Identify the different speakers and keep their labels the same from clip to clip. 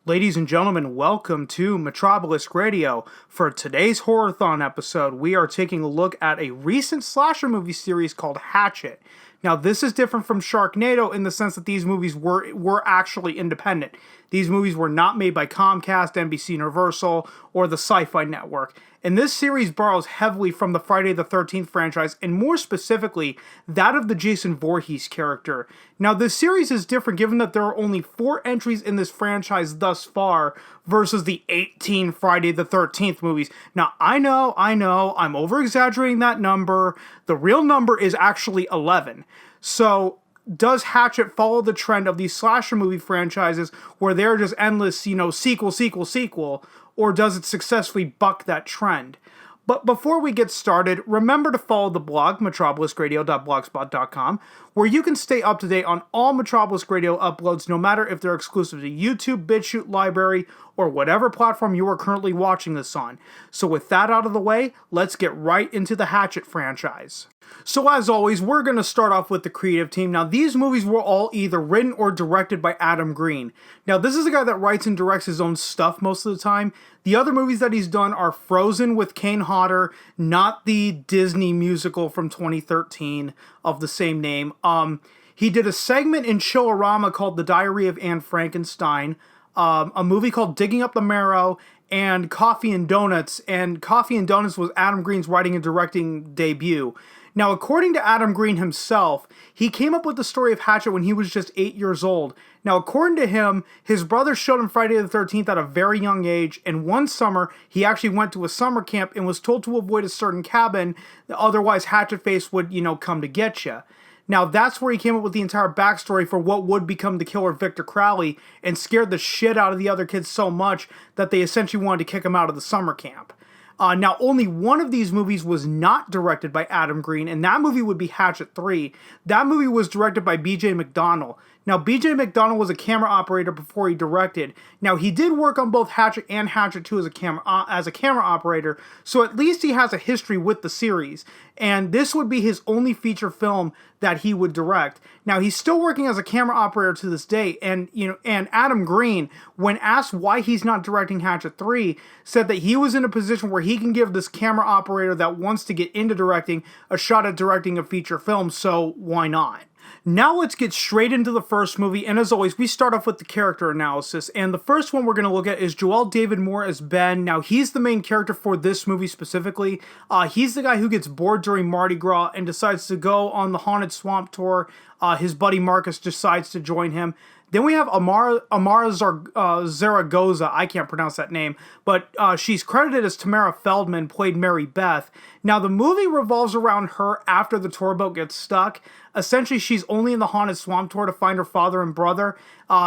Speaker 1: Ladies and gentlemen, welcome to MetrObelisk Radio. For today's Horror-Thon episode, we are taking a look at a recent slasher movie series called Hatchet. Now, this is different from Sharknado in the sense that these movies were actually independent. These movies were not made by Comcast, NBCUniversal, or the SYFY Network. And this series borrows heavily from the Friday the 13th franchise, and more specifically, that of the Jason Voorhees character. Now, this series is different given that there are only 4 entries in this franchise thus far, versus the 18 Friday the 13th movies. Now, I know, I'm over-exaggerating that number. The real number is actually 11. So, does Hatchet follow the trend of these slasher movie franchises where they're just endless, sequel, or does it successfully buck that trend? But before we get started, remember to follow the blog, MetrObeliskradio.blogspot.com, where you can stay up to date on all MetrObelisk Radio uploads, no matter if they're exclusive to YouTube, BitChute, Library, or whatever platform you are currently watching this on. So with that out of the way, let's get right into the Hatchet franchise. So as always, we're going to start off with the creative team. Now, these movies were all either written or directed by Adam Green. Now, this is a guy that writes and directs his own stuff most of the time. The other movies that he's done are Frozen with Kane Hodder, not the Disney musical from 2013 of the same name. He did a segment in Chillerama called The Diary of Anne Frankenstein, a movie called Digging Up the Marrow, and Coffee and Donuts. And Coffee and Donuts was Adam Green's writing and directing debut. Now, according to Adam Green himself, he came up with the story of Hatchet when he was just 8 years old. Now, according to him, his brother showed him Friday the 13th at a very young age, and one summer, he actually went to a summer camp and was told to avoid a certain cabin, otherwise Hatchet Face would, come to get you. Now, that's where he came up with the entire backstory for what would become the killer Victor Crowley, and scared the shit out of the other kids so much that they essentially wanted to kick him out of the summer camp. Now, only one of these movies was not directed by Adam Green, and that movie would be Hatchet 3. That movie was directed by B.J. McDonnell. Now, B.J. McDonnell was a camera operator before he directed. Now, he did work on both Hatchet and Hatchet 2 as a camera operator, so at least he has a history with the series. And this would be his only feature film that he would direct. Now, he's still working as a camera operator to this day, and Adam Green, when asked why he's not directing Hatchet 3, said that he was in a position where he can give this camera operator that wants to get into directing a shot at directing a feature film, so why not? Now let's get straight into the first movie, and as always, we start off with the character analysis, and the first one we're going to look at is Joelle David Moore as Ben. Now, he's the main character for this movie specifically. He's the guy who gets bored during Mardi Gras and decides to go on the Haunted Swamp tour. His buddy Marcus decides to join him. Then we have Amara Zaragoza, I can't pronounce that name, but she's credited as Tamara Feldman, played Mary Beth. Now, the movie revolves around her after the tour boat gets stuck. Essentially, she's only in the Haunted Swamp tour to find her father and brother,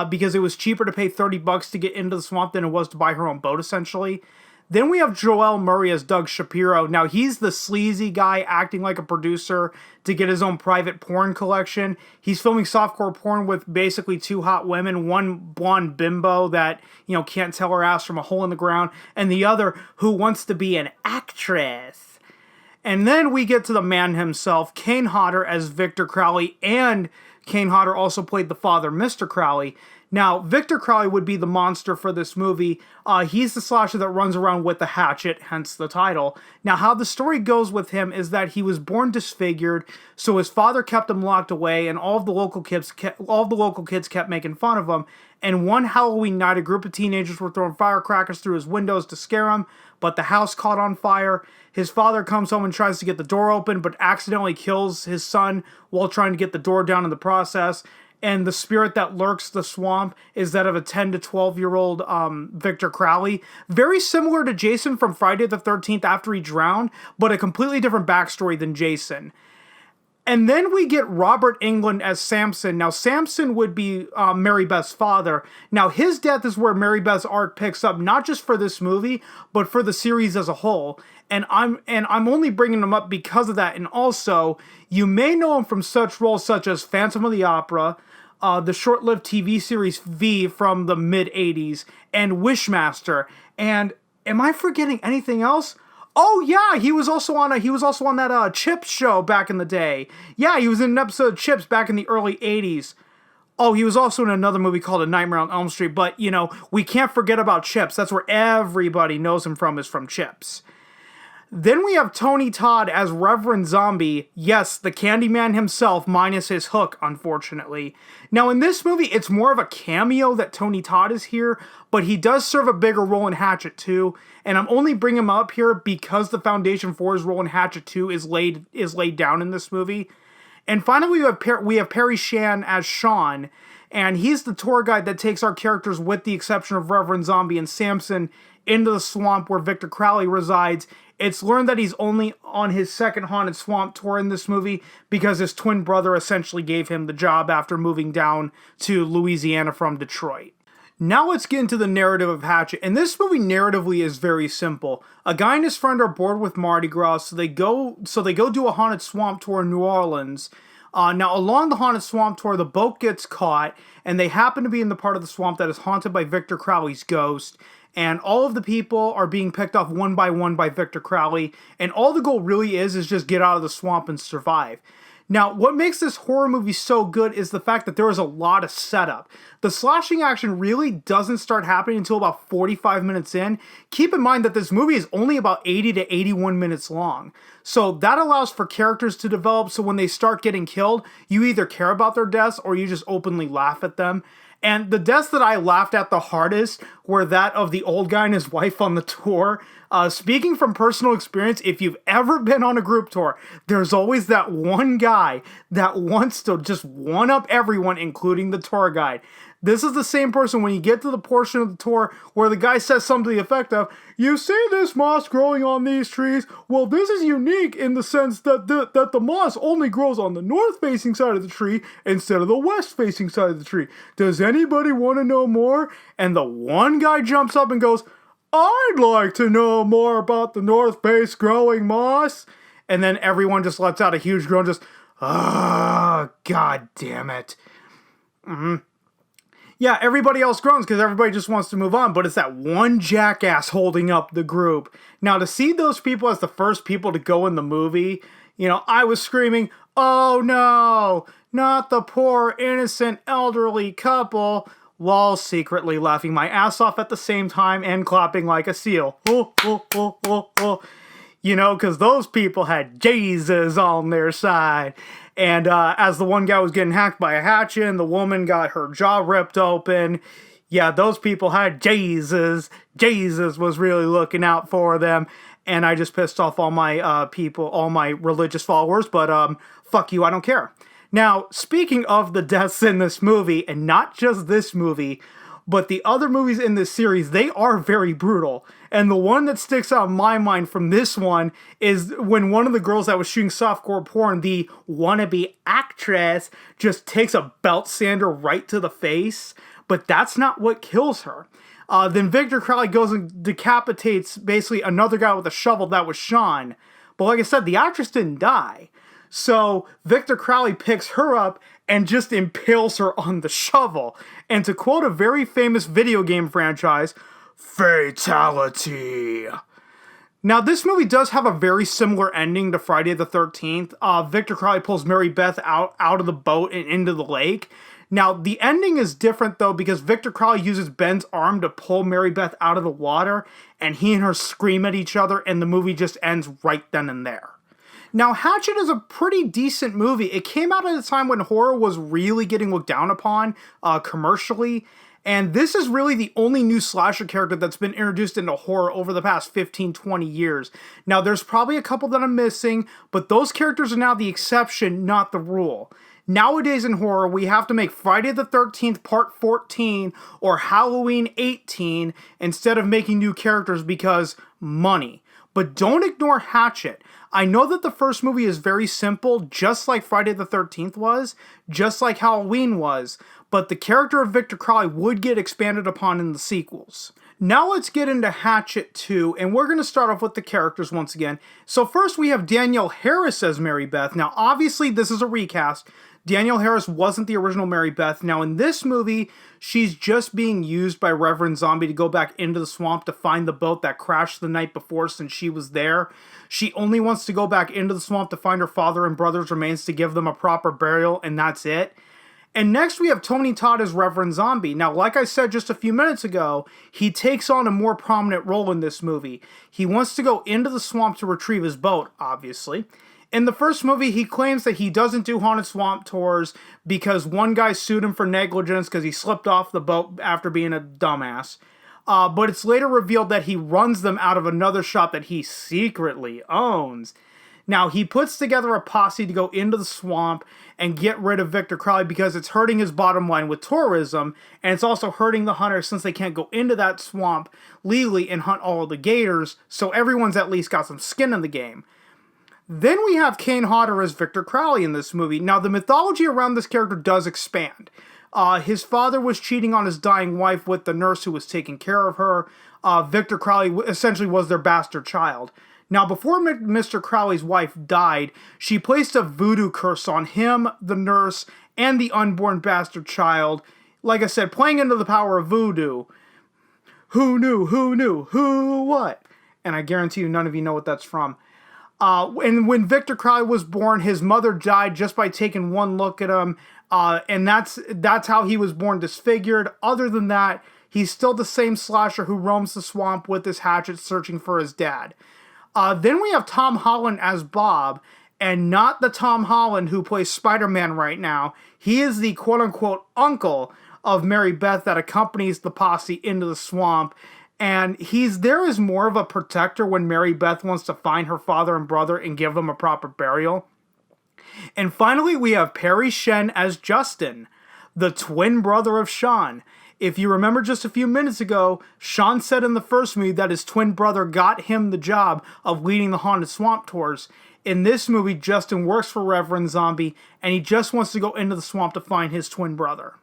Speaker 1: because it was cheaper to pay $30 to get into the swamp than it was to buy her own boat, essentially. Then we have Joel Murray as Doug Shapiro. Now, he's the sleazy guy acting like a producer to get his own private porn collection. He's filming softcore porn with basically 2 hot women, one blonde bimbo that, can't tell her ass from a hole in the ground, and the other who wants to be an actress. And then we get to the man himself, Kane Hodder as Victor Crowley, and Kane Hodder also played the father, Mr. Crowley. Now, Victor Crowley would be the monster for this movie. He's the slasher that runs around with the hatchet, hence the title. Now, how the story goes with him is that he was born disfigured, so his father kept him locked away, and all of the local kids kept making fun of him. And one Halloween night, a group of teenagers were throwing firecrackers through his windows to scare him, but the house caught on fire. His father comes home and tries to get the door open, but accidentally kills his son while trying to get the door down in the process. And the spirit that lurks the swamp is that of a 10 to 12-year-old Victor Crowley. Very similar to Jason from Friday the 13th after he drowned, but a completely different backstory than Jason. And then we get Robert Englund as Samson. Now, Samson would be Mary Beth's father. Now, his death is where Mary Beth's arc picks up, not just for this movie, but for the series as a whole. And I'm only bringing him up because of that. And also, you may know him from such roles such as Phantom of the Opera, the short-lived TV series V from the mid-'80s, and Wishmaster. And am I forgetting anything else? Oh yeah, he was also on that Chips show back in the day. Yeah, he was in an episode of Chips back in the early '80s. Oh, he was also in another movie called A Nightmare on Elm Street, but, we can't forget about Chips. That's where everybody knows him from, is from Chips. Then we have Tony Todd as Reverend Zombie. Yes, the Candyman himself, minus his hook, unfortunately. Now, in this movie, it's more of a cameo that Tony Todd is here, but he does serve a bigger role in Hatchet 2, and I'm only bringing him up here because the foundation for his role in Hatchet 2 is laid down in this movie. And finally, we have Perry Shan as Sean, and he's the tour guide that takes our characters, with the exception of Reverend Zombie and Samson, into the swamp where Victor Crowley resides. It's learned that he's only on his second Haunted Swamp tour in this movie because his twin brother essentially gave him the job after moving down to Louisiana from Detroit. Now let's get into the narrative of Hatchet, and this movie narratively is very simple. A guy and his friend are bored with Mardi Gras, so they go do a Haunted Swamp tour in New Orleans. Now, along the Haunted Swamp tour, the boat gets caught, and they happen to be in the part of the swamp that is haunted by Victor Crowley's ghost. And all of the people are being picked off one by Victor Crowley, and all the goal really is just get out of the swamp and survive. Now, what makes this horror movie so good is the fact that there is a lot of setup. The slashing action really doesn't start happening until about 45 minutes in. Keep in mind that this movie is only about 80 to 81 minutes long. So that allows for characters to develop, so when they start getting killed, you either care about their deaths or you just openly laugh at them. And the deaths that I laughed at the hardest were that of the old guy and his wife on the tour. Speaking from personal experience, if you've ever been on a group tour, there's always that one guy that wants to just one-up everyone, including the tour guide. This is the same person when you get to the portion of the tour where the guy says something to the effect of, "You see this moss growing on these trees? Well, this is unique in the sense that the moss only grows on the north-facing side of the tree instead of the west-facing side of the tree. Does anybody want to know more?" And the one guy jumps up and goes, "I'd like to know more about the north base growing moss." And then everyone just lets out a huge groan, just, "Ah, God damn it." Yeah, everybody else groans because everybody just wants to move on, but it's that one jackass holding up the group. Now, to see those people as the first people to go in the movie, I was screaming, "Oh no, not the poor, innocent, elderly couple," while secretly laughing my ass off at the same time and clapping like a seal. Oh, oh, oh, oh, oh. Because those people had Jesus on their side. And as the one guy was getting hacked by a hatchet and the woman got her jaw ripped open, yeah, those people had Jesus. Jesus was really looking out for them. And I just pissed off all my people, all my religious followers, but fuck you, I don't care. Now, speaking of the deaths in this movie, and not just this movie, but the other movies in this series, they are very brutal. And the one that sticks out in my mind from this one is when one of the girls that was shooting softcore porn, the wannabe actress, just takes a belt sander right to the face. But that's not what kills her. Then Victor Crowley goes and decapitates basically another guy with a shovel that was Sean. But like I said, the actress didn't die. So Victor Crowley picks her up and just impales her on the shovel. And to quote a very famous video game franchise, fatality. Now, this movie does have a very similar ending to Friday the 13th. Victor Crowley pulls Mary Beth out of the boat and into the lake. Now, the ending is different, though, because Victor Crowley uses Ben's arm to pull Mary Beth out of the water, and he and her scream at each other, and the movie just ends right then and there. Now, Hatchet is a pretty decent movie. It came out at a time when horror was really getting looked down upon commercially, and this is really the only new slasher character that's been introduced into horror over the past 15, 20 years. Now, there's probably a couple that I'm missing, but those characters are now the exception, not the rule. Nowadays in horror, we have to make Friday the 13th Part 14 or Halloween 18 instead of making new characters because money. But don't ignore Hatchet. I know that the first movie is very simple, just like Friday the 13th was, just like Halloween was, but the character of Victor Crowley would get expanded upon in the sequels. Now let's get into Hatchet 2, and we're going to start off with the characters once again. So first we have Danielle Harris as Mary Beth. Now obviously this is a recast. Danielle Harris wasn't the original Mary Beth. Now in this movie, she's just being used by Reverend Zombie to go back into the swamp to find the boat that crashed the night before since she was there. She only wants to go back into the swamp to find her father and brother's remains to give them a proper burial, and that's it. And next we have Tony Todd as Reverend Zombie. Now, like I said just a few minutes ago, he takes on a more prominent role in this movie. He wants to go into the swamp to retrieve his boat, obviously. In the first movie, he claims that he doesn't do haunted swamp tours because one guy sued him for negligence because he slipped off the boat after being a dumbass. But it's later revealed that he runs them out of another shop that he secretly owns. Now, he puts together a posse to go into the swamp and get rid of Victor Crowley because it's hurting his bottom line with tourism, and it's also hurting the hunters since they can't go into that swamp legally and hunt all of the gators, so everyone's at least got some skin in the game. Then we have Kane Hodder as Victor Crowley in this movie. Now, the mythology around this character does expand. His father was cheating on his dying wife with the nurse who was taking care of her. Victor Crowley essentially was their bastard child. Now, before Mr. Crowley's wife died, she placed a voodoo curse on him, the nurse, and the unborn bastard child. Like I said, playing into the power of voodoo. Who knew? Who knew? Who what? And I guarantee you none of you know what that's from. And when Victor Crowley was born, his mother died just by taking one look at him. And that's how he was born disfigured. Other than that, he's still the same slasher who roams the swamp with his hatchet searching for his dad. Then we have Tom Holland as Bob, and not the Tom Holland who plays Spider-Man right now. He is the quote-unquote uncle of Mary Beth that accompanies the posse into the swamp, and he's there as more of a protector when Mary Beth wants to find her father and brother and give them a proper burial. And finally, we have Perry Shen as Justin, the twin brother of Sean. If you remember just a few minutes ago, Sean said in the first movie that his twin brother got him the job of leading the haunted swamp tours. In this movie, Justin works for Reverend Zombie, and he just wants to go into the swamp to find his twin brother.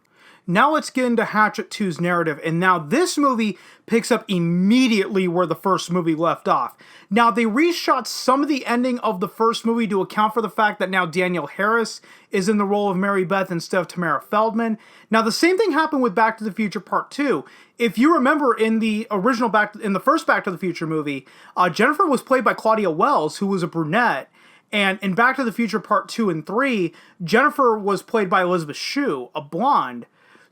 Speaker 1: Now let's get into Hatchet 2's narrative, and now this movie picks up immediately where the first movie left off. Now, they reshot some of the ending of the first movie to account for the fact that now Danielle Harris is in the role of Mary Beth instead of Tamara Feldman. Now, the same thing happened with Back to the Future Part 2. If you remember in the original in the first Back to the Future movie, Jennifer was played by Claudia Wells, who was a brunette. And in Back to the Future Part 2 and 3, Jennifer was played by Elizabeth Shue, a blonde.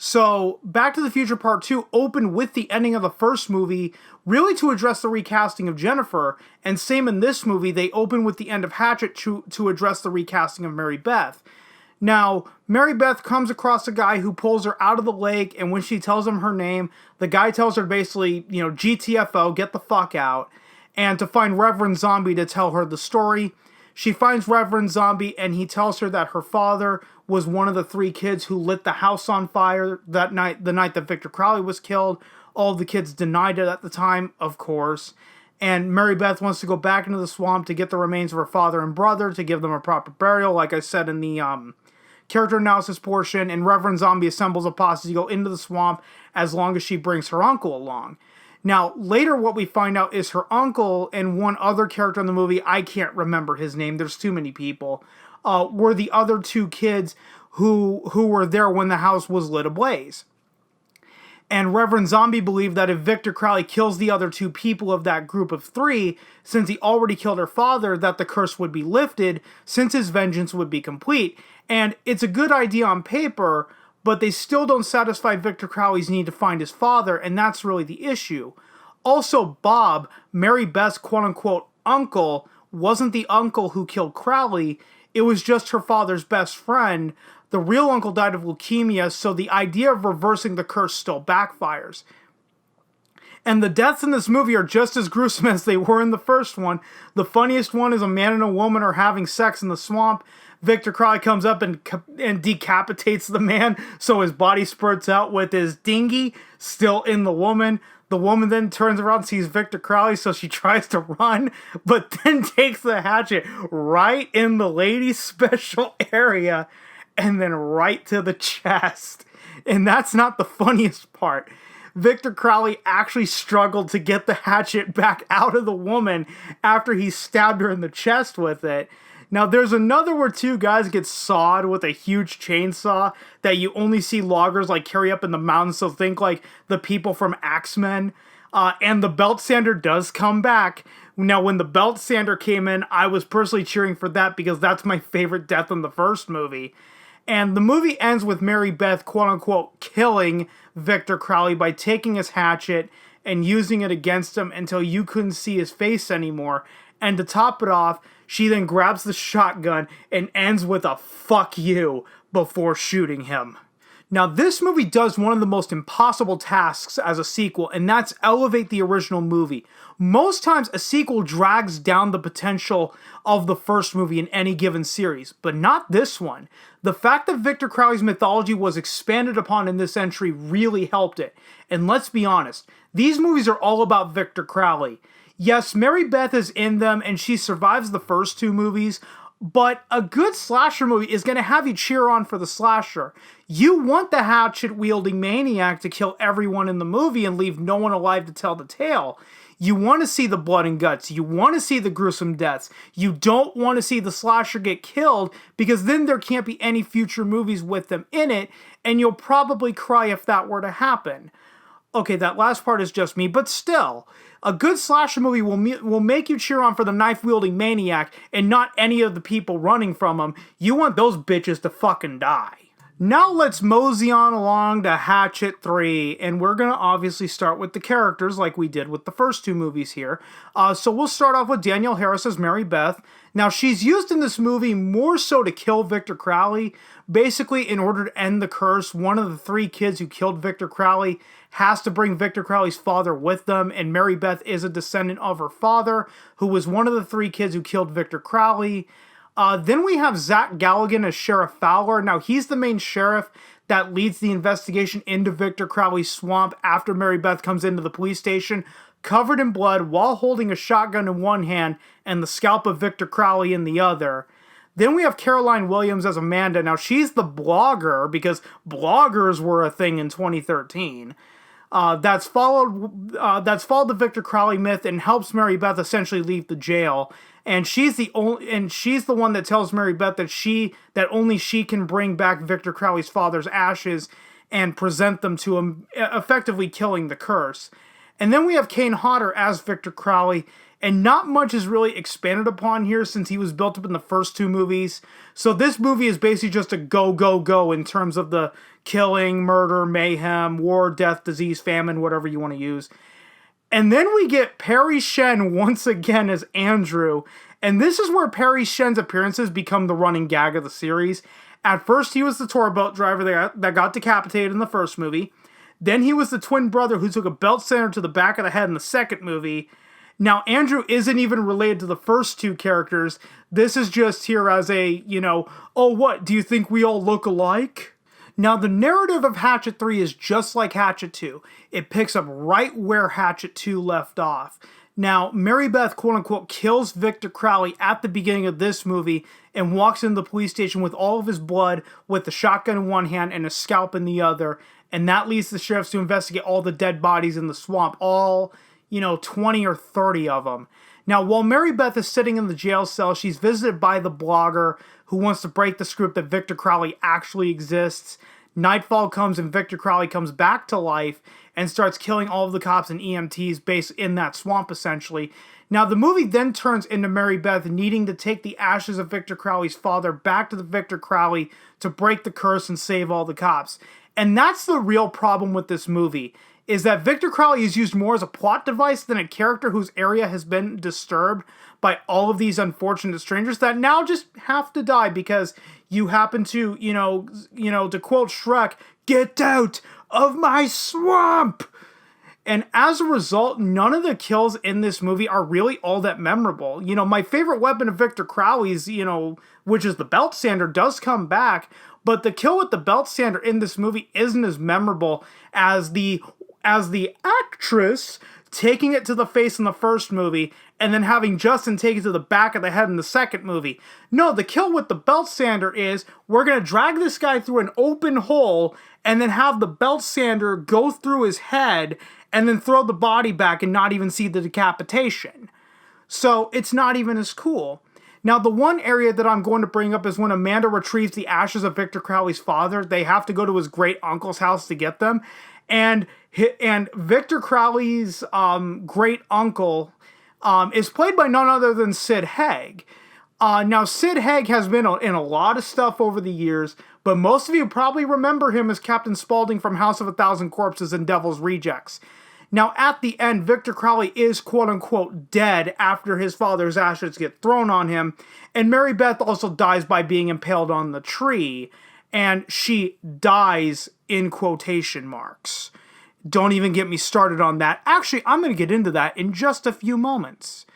Speaker 1: So, Back to the Future Part 2 opened with the ending of the first movie, really to address the recasting of Jennifer, and same in this movie, they open with the end of Hatchet to address the recasting of Mary Beth. Now, Mary Beth comes across a guy who pulls her out of the lake, and when she tells him her name, the guy tells her basically, GTFO, get the fuck out, and to find Reverend Zombie to tell her the story. She finds Reverend Zombie, and he tells her that her father was one of the 3 kids who lit the house on fire that night, the night that Victor Crowley was killed. All of the kids denied it at the time, of course. And Mary Beth wants to go back into the swamp to get the remains of her father and brother to give them a proper burial, like I said in the character analysis portion. And Reverend Zombie assembles a posse to go into the swamp as long as she brings her uncle along. Now, later what we find out is her uncle and one other character in the movie, I can't remember his name, there's too many people, were the other 2 kids who were there when the house was lit ablaze. And Reverend Zombie believed that if Victor Crowley kills the other 2 people of that group of 3, since he already killed her father, that the curse would be lifted, since his vengeance would be complete. And it's a good idea on paper, but they still don't satisfy Victor Crowley's need to find his father, and that's really the issue. Also, Bob, Mary Beth's quote-unquote uncle, wasn't the uncle who killed Crowley. It was just her father's best friend. The real uncle died of leukemia, so the idea of reversing the curse still backfires. And the deaths in this movie are just as gruesome as they were in the first one. The funniest one is a man and a woman are having sex in the swamp. Victor Crowley comes up and decapitates the man, so his body spurts out with his dinghy still in the woman. The woman then turns around and sees Victor Crowley, so she tries to run, but then takes the hatchet right in the lady's special area and then right to the chest. And that's not the funniest part. Victor Crowley actually struggled to get the hatchet back out of the woman after he stabbed her in the chest with it. Now, there's another where 2 guys get sawed with a huge chainsaw that you only see loggers carry up in the mountains, so think the people from Axemen. And the belt sander does come back. Now, when the belt sander came in, I was personally cheering for that because that's my favorite death in the first movie. And the movie ends with Mary Beth, quote-unquote, killing Victor Crowley by taking his hatchet and using it against him until you couldn't see his face anymore. And to top it off, she then grabs the shotgun and ends with a "fuck you" before shooting him. Now, this movie does one of the most impossible tasks as a sequel, and that's elevate the original movie. Most times, a sequel drags down the potential of the first movie in any given series, but not this one. The fact that Victor Crowley's mythology was expanded upon in this entry really helped it. And let's be honest, these movies are all about Victor Crowley. Yes, Mary Beth is in them, and she survives the first two movies, but a good slasher movie is going to have you cheer on for the slasher. You want the hatchet-wielding maniac to kill everyone in the movie and leave no one alive to tell the tale. You want to see the blood and guts. You want to see the gruesome deaths. You don't want to see the slasher get killed, because then there can't be any future movies with them in it, and you'll probably cry if that were to happen. Okay, that last part is just me, but still, a good slasher movie will make you cheer on for the knife-wielding maniac and not any of the people running from him. You want those bitches to fucking die. Now let's mosey on along to Hatchet 3, and we're going to obviously start with the characters like we did with the first two movies here. So we'll start off with Danielle Harris as Mary Beth. Now, she's used in this movie more so to kill Victor Crowley. Basically, in order to end the curse, one of the three kids who killed Victor Crowley has to bring Victor Crowley's father with them, and Mary Beth is a descendant of her father, who was one of the three kids who killed Victor Crowley. Then we have Zach Galligan as Sheriff Fowler. Now, he's the main sheriff that leads the investigation into Victor Crowley's swamp after Mary Beth comes into the police station, covered in blood, while holding a shotgun in one hand and the scalp of Victor Crowley in the other. Then we have Caroline Williams as Amanda. Now, she's the blogger, because bloggers were a thing in 2013. That's followed the Victor Crowley myth and helps Mary Beth essentially leave the jail. And she's the one that tells Mary Beth that only she can bring back Victor Crowley's father's ashes and present them to him, effectively killing the curse. And then we have Kane Hodder as Victor Crowley, and not much is really expanded upon here since he was built up in the first two movies. So this movie is basically just a go, go, go in terms of the killing, murder, mayhem, war, death, disease, famine, whatever you want to use. And then we get Perry Shen once again as Andrew, and this is where Perry Shen's appearances become the running gag of the series. At first, he was the tour boat driver that got decapitated in the first movie. Then he was the twin brother who took a belt sander to the back of the head in the second movie. Now, Andrew isn't even related to the first two characters. This is just here as a, oh, what, do you think we all look alike? Now, the narrative of Hatchet 3 is just like Hatchet 2. It picks up right where Hatchet 2 left off. Now, Mary Beth, quote-unquote, kills Victor Crowley at the beginning of this movie and walks into the police station with all of his blood, with the shotgun in one hand and a scalp in the other, and that leads the sheriffs to investigate all the dead bodies in the swamp, all, 20 or 30 of them. Now, while Mary Beth is sitting in the jail cell, she's visited by the blogger who wants to break the script that Victor Crowley actually exists. Nightfall comes and Victor Crowley comes back to life and starts killing all of the cops and EMTs based in that swamp, essentially. Now, the movie then turns into Mary Beth needing to take the ashes of Victor Crowley's father back to the Victor Crowley to break the curse and save all the cops. And that's the real problem with this movie, is that Victor Crowley is used more as a plot device than a character whose area has been disturbed by all of these unfortunate strangers that now just have to die because you happen to, to quote Shrek, "Get out of my swamp!" And as a result, none of the kills in this movie are really all that memorable. My favorite weapon of Victor Crowley's, which is the belt sander, does come back, but the kill with the belt sander in this movie isn't as memorable as the actress taking it to the face in the first movie and then having Justin take it to the back of the head in the second movie. No, the kill with the belt sander is, we're going to drag this guy through an open hole and then have the belt sander go through his head and then throw the body back and not even see the decapitation. So it's not even as cool. Now, the one area that I'm going to bring up is when Amanda retrieves the ashes of Victor Crowley's father. They have to go to his great uncle's house to get them. And Victor Crowley's great uncle is played by none other than Sid Haig. Now, Sid Haig has been in a lot of stuff over the years, but most of you probably remember him as Captain Spaulding from House of a Thousand Corpses and Devil's Rejects. Now, at the end, Victor Crowley is quote-unquote dead after his father's ashes get thrown on him, and Mary Beth also dies by being impaled on the tree, and she dies in quotation marks. Don't even get me started on that. Actually, I'm going to get into that in just a few moments.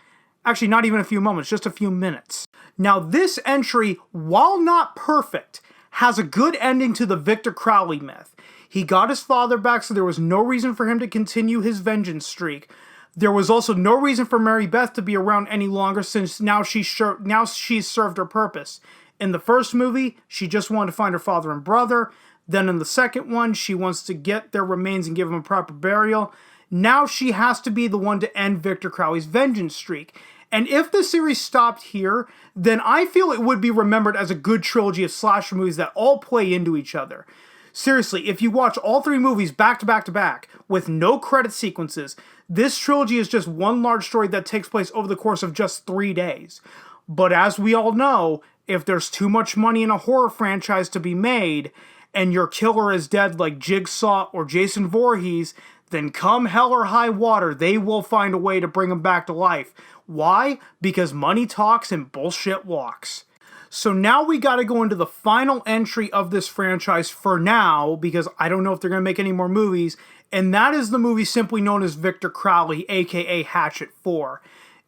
Speaker 1: Actually, not even a few moments, just a few minutes. Now, this entry, while not perfect, has a good ending to the Victor Crowley myth. He got his father back, so there was no reason for him to continue his vengeance streak. There was also no reason for Mary Beth to be around any longer, since now she's served her purpose. In the first movie, she just wanted to find her father and brother. Then in the second one, she wants to get their remains and give them a proper burial. Now she has to be the one to end Victor Crowley's vengeance streak. And if the series stopped here, then I feel it would be remembered as a good trilogy of slasher movies that all play into each other. Seriously, if you watch all three movies back to back to back, with no credit sequences, this trilogy is just one large story that takes place over the course of just 3 days. But as we all know, if there's too much money in a horror franchise to be made, and your killer is dead like Jigsaw or Jason Voorhees, then come hell or high water, they will find a way to bring him back to life. Why? Because money talks and bullshit walks. So now we gotta go into the final entry of this franchise for now, because I don't know if they're gonna make any more movies, and that is the movie simply known as Victor Crowley, aka Hatchet 4.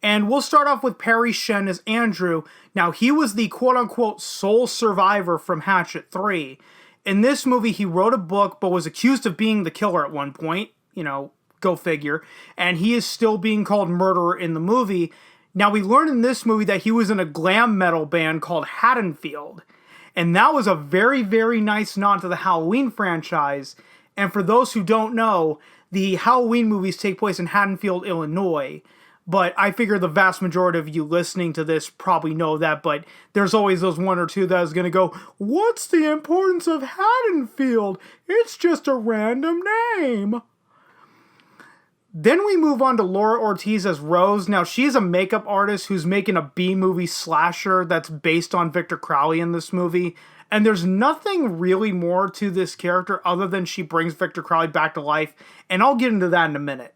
Speaker 1: And we'll start off with Perry Shen as Andrew. Now, he was the quote-unquote sole survivor from Hatchet 3. In this movie, he wrote a book, but was accused of being the killer at one point. You know, go figure. And he is still being called murderer in the movie. Now, we learned in this movie that he was in a glam metal band called Haddonfield. And that was a very, very nice nod to the Halloween franchise. And for those who don't know, the Halloween movies take place in Haddonfield, Illinois. But I figure the vast majority of you listening to this probably know that, but there's always those one or two that is going to go, "What's the importance of Haddonfield? It's just a random name." Then we move on to Laura Ortiz as Rose. Now, she's a makeup artist who's making a B-movie slasher that's based on Victor Crowley in this movie. And there's nothing really more to this character other than she brings Victor Crowley back to life. And I'll get into that in a minute.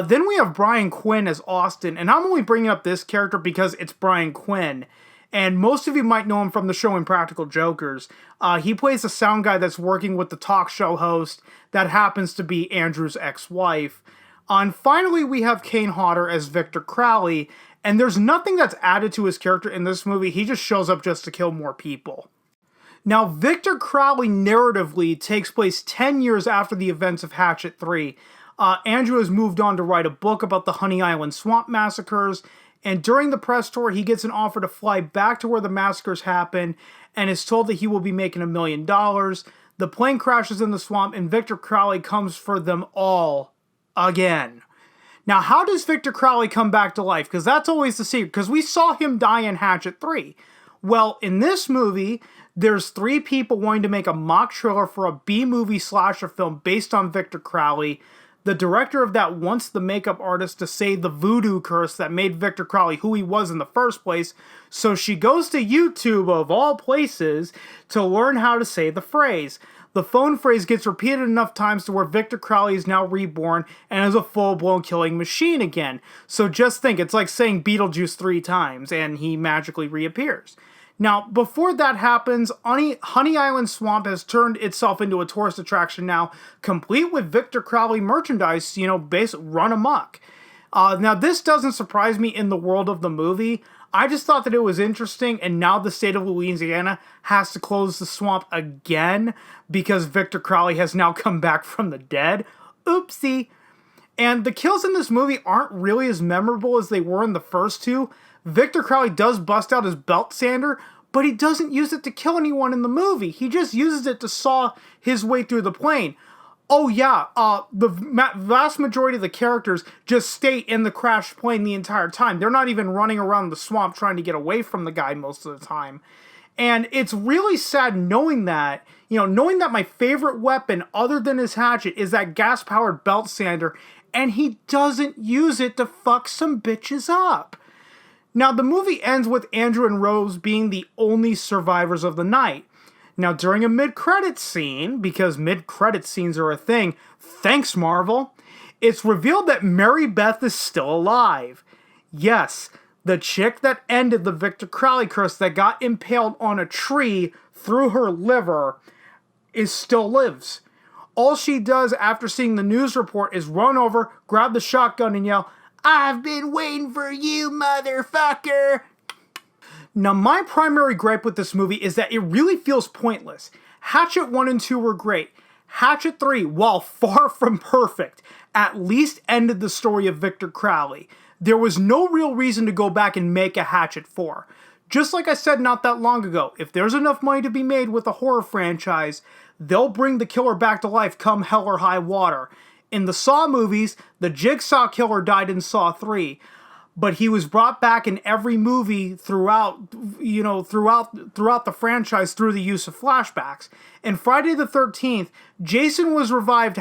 Speaker 1: Then we have Brian Quinn as Austin. And I'm only bringing up this character because it's Brian Quinn. And most of you might know him from the show Impractical Jokers. He plays a sound guy that's working with the talk show host that happens to be Andrew's ex-wife. And finally, we have Kane Hodder as Victor Crowley, and there's nothing that's added to his character in this movie. He just shows up just to kill more people. Now, Victor Crowley narratively takes place 10 years after the events of Hatchet 3. Andrew has moved on to write a book about the Honey Island Swamp massacres, and during the press tour, he gets an offer to fly back to where the massacres happened, and is told that he will be making $1 million. The plane crashes in the swamp, and Victor Crowley comes for them all. Again. Now, how does Victor Crowley come back to life? Because that's always the secret. Because we saw him die in Hatchet 3. Well, in this movie, there's 3 people wanting to make a mock trailer for a B-movie slasher film based on Victor Crowley. The director of that wants the makeup artist to say the voodoo curse that made Victor Crowley who he was in the first place. So she goes to YouTube, of all places, to learn how to say the phrase. The phone phrase gets repeated enough times to where Victor Crowley is now reborn and is a full-blown killing machine again. So just think, it's like saying Beetlejuice 3 times and he magically reappears. Now, before that happens, Honey Island Swamp has turned itself into a tourist attraction now, complete with Victor Crowley merchandise, run amok. Now, this doesn't surprise me in the world of the movie. I just thought that it was interesting, and now the state of Louisiana has to close the swamp again because Victor Crowley has now come back from the dead. Oopsie. And the kills in this movie aren't really as memorable as they were in the first two. Victor Crowley does bust out his belt sander, but he doesn't use it to kill anyone in the movie. He just uses it to saw his way through the plane. Oh yeah, the vast majority of the characters just stay in the crashed plane the entire time. They're not even running around the swamp trying to get away from the guy most of the time. And it's really sad knowing that my favorite weapon other than his hatchet is that gas-powered belt sander, and he doesn't use it to fuck some bitches up. Now, the movie ends with Andrew and Rose being the only survivors of the night. Now, during a mid-credits scene, because mid-credits scenes are a thing, thanks Marvel, it's revealed that Mary Beth is still alive. Yes, the chick that ended the Victor Crowley curse that got impaled on a tree through her liver still lives. All she does after seeing the news report is run over, grab the shotgun, and yell, "I've been waiting for you, motherfucker!" Now, my primary gripe with this movie is that it really feels pointless. Hatchet 1 and 2 were great. Hatchet 3, while far from perfect, at least ended the story of Victor Crowley. There was no real reason to go back and make a Hatchet 4. Just like I said not that long ago, if there's enough money to be made with a horror franchise, they'll bring the killer back to life come hell or high water. In the Saw movies, the Jigsaw Killer died in Saw 3. But he was brought back in every movie throughout the franchise through the use of flashbacks. In Friday the 13th, Jason was revived,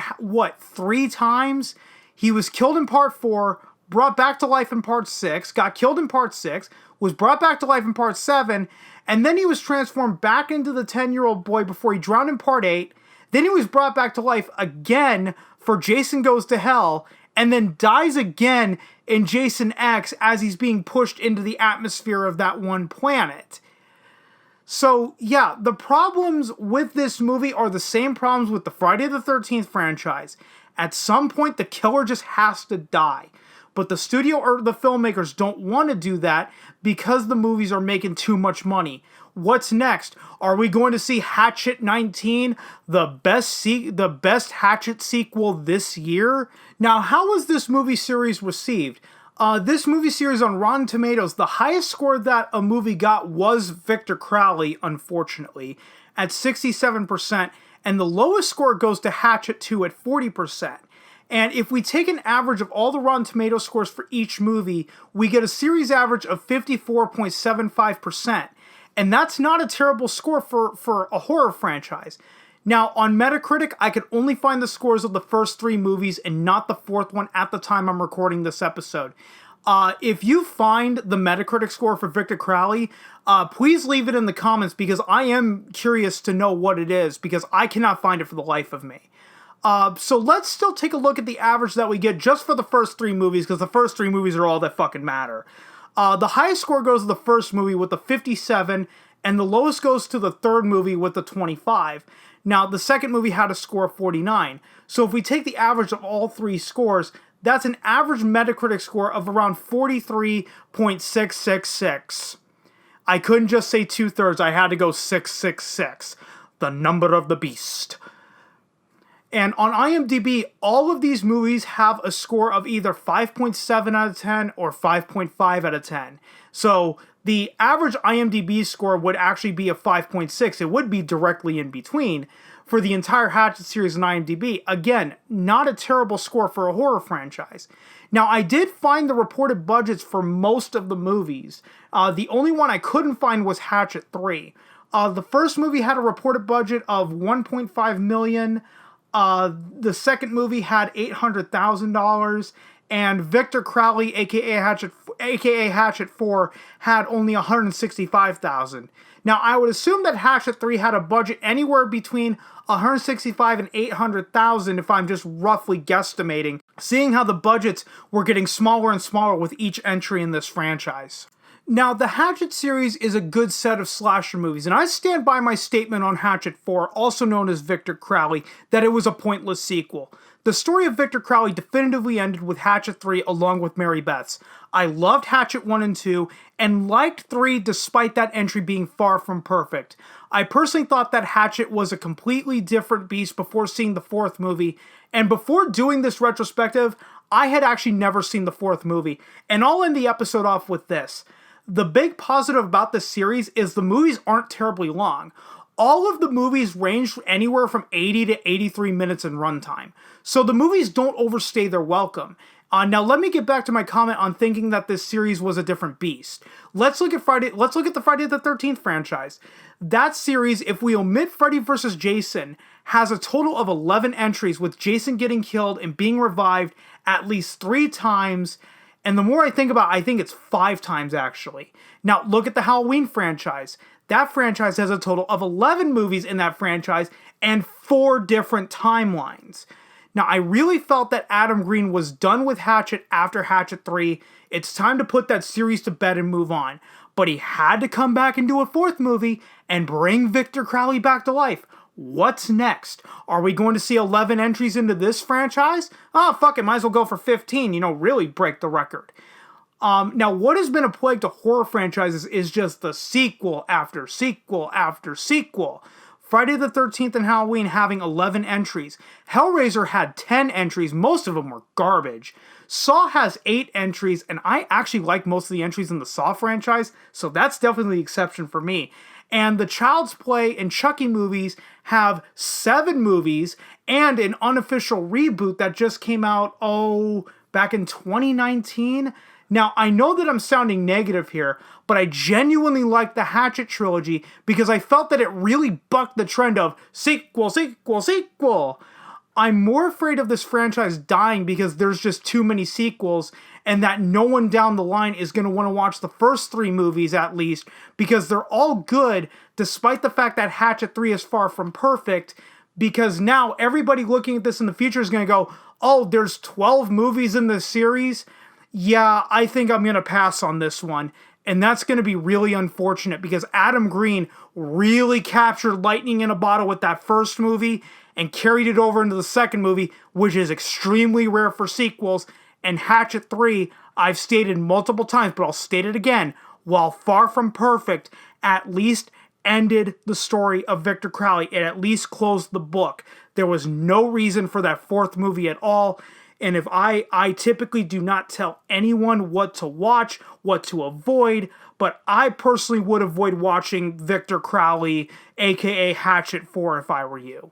Speaker 1: 3 times? He was killed in part 4, brought back to life in part 6, got killed in part 6, was brought back to life in part 7, and then he was transformed back into the 10-year-old boy before he drowned in part 8. Then he was brought back to life again for Jason Goes to Hell, and then dies again in Jason X as he's being pushed into the atmosphere of that one planet. So, yeah, the problems with this movie are the same problems with the Friday the 13th franchise. At some point, the killer just has to die. But the studio or the filmmakers don't want to do that because the movies are making too much money. What's next? Are we going to see Hatchet 19, the best Hatchet sequel this year? Now, how was this movie series received? This movie series on Rotten Tomatoes, the highest score that a movie got was Victor Crowley, unfortunately, at 67%, and the lowest score goes to Hatchet 2 at 40%. And if we take an average of all the Rotten Tomatoes scores for each movie, we get a series average of 54.75%. And that's not a terrible score for a horror franchise. Now, on Metacritic, I could only find the scores of the first 3 movies and not the 4th one at the time I'm recording this episode. If you find the Metacritic score for Victor Crowley, please leave it in the comments because I am curious to know what it is because I cannot find it for the life of me. So let's still take a look at the average that we get just for the first 3 movies because the first 3 movies are all that fucking matter. The highest score goes to the first movie with the 57, and the lowest goes to the third movie with the 25. Now, the second movie had a score of 49. So if we take the average of all 3 scores, that's an average Metacritic score of around 43.666. I couldn't just say 2/3, I had to go 666. The number of the beast. And on IMDb, all of these movies have a score of either 5.7 out of 10 or 5.5 out of 10. So the average IMDb score would actually be a 5.6. It would be directly in between for the entire Hatchet series on IMDb. Again, not a terrible score for a horror franchise. Now, I did find the reported budgets for most of the movies. The only one I couldn't find was Hatchet 3. The first movie had a reported budget of $1.5 million. The second movie had $800,000, and Victor Crowley, aka Hatchet 4, had only $165,000. Now, I would assume that Hatchet 3 had a budget anywhere between $165,000 and $800,000 if I'm just roughly guesstimating, seeing how the budgets were getting smaller and smaller with each entry in this franchise. Now, the Hatchet series is a good set of slasher movies, and I stand by my statement on Hatchet 4, also known as Victor Crowley, that it was a pointless sequel. The story of Victor Crowley definitively ended with Hatchet 3 along with Mary Beth's. I loved Hatchet 1 and 2, and liked 3 despite that entry being far from perfect. I personally thought that Hatchet was a completely different beast before seeing the 4th movie, and before doing this retrospective, I had actually never seen the 4th movie, and I'll end the episode off with this. The big positive about this series is the movies aren't terribly long. All of the movies range anywhere from 80 to 83 minutes in runtime. So the movies don't overstay their welcome. Now let me get back to my comment on thinking that this series was a different beast. Let's look at the Friday the 13th franchise. That series, if we omit Freddy vs. Jason, has a total of 11 entries with Jason getting killed and being revived at least 3 times. And the more I think about it, I think it's 5 times actually. Now, look at the Halloween franchise. That franchise has a total of 11 movies in that franchise and 4 different timelines. Now, I really felt that Adam Green was done with Hatchet after Hatchet 3. It's time to put that series to bed and move on. But he had to come back and do a 4th movie and bring Victor Crowley back to life. What's next? Are we going to see 11 entries into this franchise? Oh, fuck it, might as well go for 15, really break the record. Now, what has been a plague to horror franchises is just the sequel after sequel after sequel. Friday the 13th and Halloween having 11 entries. Hellraiser had 10 entries, most of them were garbage. Saw has 8 entries, and I actually like most of the entries in the Saw franchise, so that's definitely the exception for me. And the Child's Play and Chucky movies have 7 movies and an unofficial reboot that just came out, back in 2019. Now, I know that I'm sounding negative here, but I genuinely like the Hatchet trilogy because I felt that it really bucked the trend of sequel, sequel, sequel. I'm more afraid of this franchise dying because there's just too many sequels and that no one down the line is going to want to watch the first 3 movies at least because they're all good despite the fact that Hatchet 3 is far from perfect, because now everybody looking at this in the future is going to go, oh, there's 12 movies in this series? Yeah, I think I'm going to pass on this one. And that's going to be really unfortunate because Adam Green really captured lightning in a bottle with that first movie and carried it over into the second movie, which is extremely rare for sequels. And Hatchet 3, I've stated multiple times, but I'll state it again, while far from perfect, at least ended the story of Victor Crowley. It at least closed the book. There was no reason for that 4th movie at all. And if I typically do not tell anyone what to watch, what to avoid, but I personally would avoid watching Victor Crowley, aka Hatchet 4, if I were you.